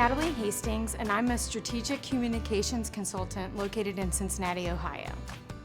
Natalie Hastings, and I'm a strategic communications consultant located in Cincinnati, Ohio.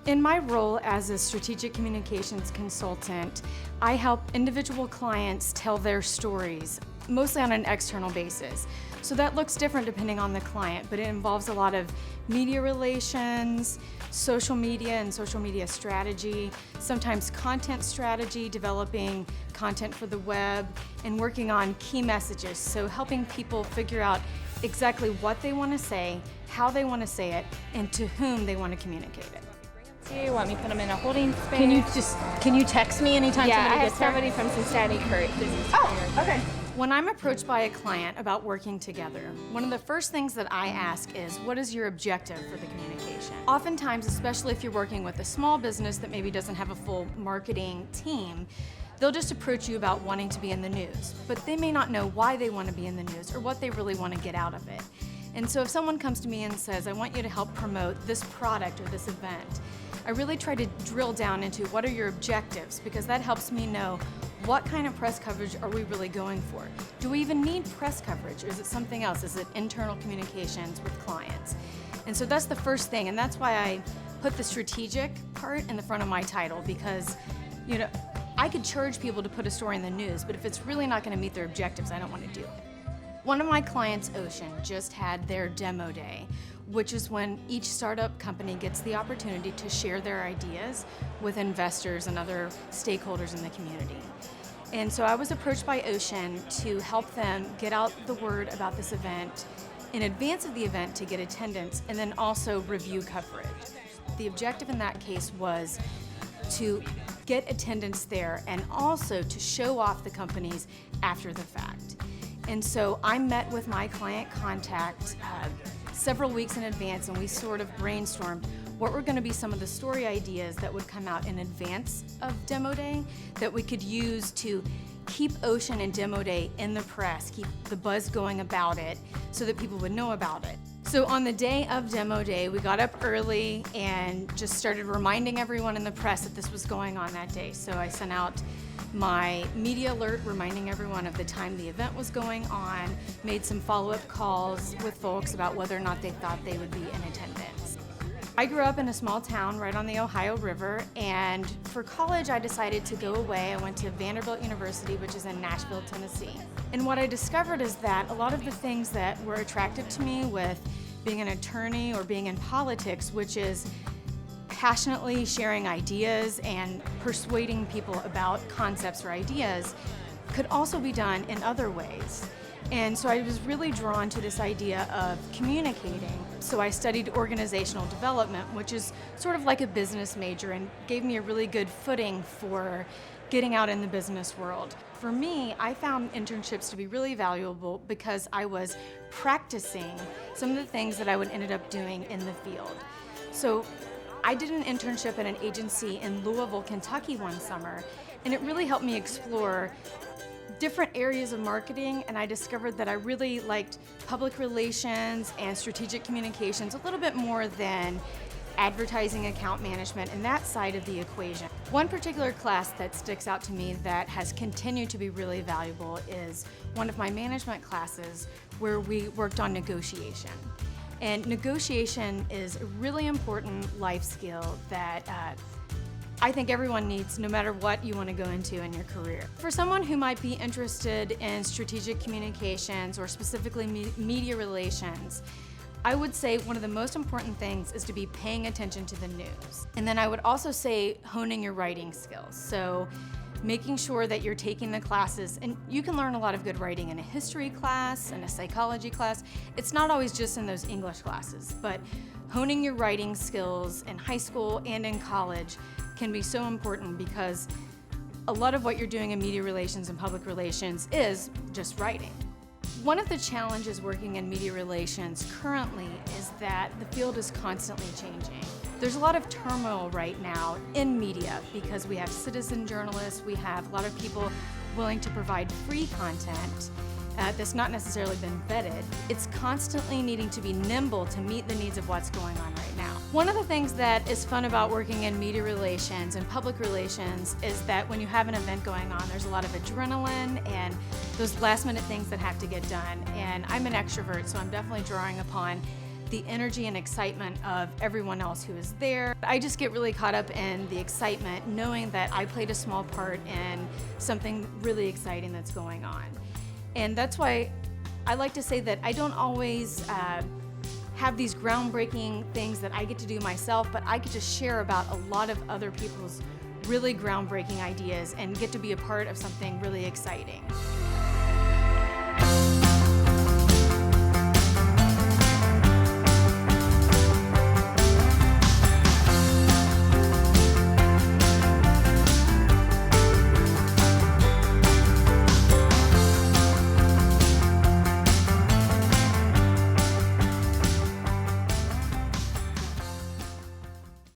In my role as a strategic communications consultant, I help individual clients tell their stories, mostly on an external basis. So that looks different depending on the client, but it involves a lot of media relations, social media and social media strategy, sometimes content strategy, developing content for the web, and working on key messages. So helping people figure out exactly what they want to say, how they want to say it, and to whom they want to communicate it. Do you want me to put them in a holding space? Can you text me anytime somebody gets there? somebody from Cincinnati Courier. Oh, okay. When I'm approached by a client about working together, one of the first things that I ask is, what is your objective for the communication? Oftentimes, especially if you're working with a small business that maybe doesn't have a full marketing team, they'll just approach you about wanting to be in the news, but they may not know why they want to be in the news or what they really want to get out of it. And so if someone comes to me and says, I want you to help promote this product or this event, I really try to drill down into what are your objectives, because that helps me know what kind of press coverage are we really going for. Do we even need press coverage, or is it something else? Is it internal communications with clients? And so that's the first thing, and that's why I put the strategic part in the front of my title, because I could charge people to put a story in the news, but if it's really not going to meet their objectives, I don't want to do it. One of my clients, Ocean, just had their demo day, which is when each startup company gets the opportunity to share their ideas with investors and other stakeholders in the community. And so I was approached by Ocean to help them get out the word about this event in advance of the event to get attendance, and then also review coverage. The objective in that case was to get attendance there and also to show off the companies after the fact. And so I met with my client contact several weeks in advance, and we sort of brainstormed what were going to be some of the story ideas that would come out in advance of Demo Day that we could use to keep Ocean and Demo Day in the press, keep the buzz going about it so that people would know about it. So on the day of Demo Day, we got up early and just started reminding everyone in the press that this was going on that day. So I sent out my media alert reminding everyone of the time the event was going on, made some follow-up calls with folks about whether or not they thought they would be in attendance. I grew up in a small town right on the Ohio River, and for college I decided to go away. I went to Vanderbilt University, which is in Nashville, Tennessee. And what I discovered is that a lot of the things that were attractive to me with being an attorney or being in politics, which is passionately sharing ideas and persuading people about concepts or ideas, could also be done in other ways. And so I was really drawn to this idea of communicating. So I studied organizational development, which is sort of like a business major, and gave me a really good footing for getting out in the business world. For me, I found internships to be really valuable because I was practicing some of the things that I would ended up doing in the field. So I did an internship at an agency in Louisville, Kentucky one summer, and it really helped me explore different areas of marketing, and I discovered that I really liked public relations and strategic communications a little bit more than advertising, account management, and that side of the equation. One particular class that sticks out to me that has continued to be really valuable is one of my management classes where we worked on negotiation. And negotiation is a really important life skill that I think everyone needs, no matter what you want to go into in your career. For someone who might be interested in strategic communications or specifically media relations, I would say one of the most important things is to be paying attention to the news. And then I would also say honing your writing skills. So making sure that you're taking the classes, and you can learn a lot of good writing in a history class, in a psychology class. It's not always just in those English classes, but honing your writing skills in high school and in college can be so important, because a lot of what you're doing in media relations and public relations is just writing. One of the challenges working in media relations currently is that the field is constantly changing. There's a lot of turmoil right now in media because we have citizen journalists, we have a lot of people willing to provide free content that's not necessarily been vetted. It's constantly needing to be nimble to meet the needs of what's going on right now. One of the things that is fun about working in media relations and public relations is that when you have an event going on, there's a lot of adrenaline and those last minute things that have to get done. And I'm an extrovert, so I'm definitely drawing upon the energy and excitement of everyone else who is there. I just get really caught up in the excitement knowing that I played a small part in something really exciting that's going on. And that's why I like to say that I don't always have these groundbreaking things that I get to do myself, but I get to share about a lot of other people's really groundbreaking ideas and get to be a part of something really exciting.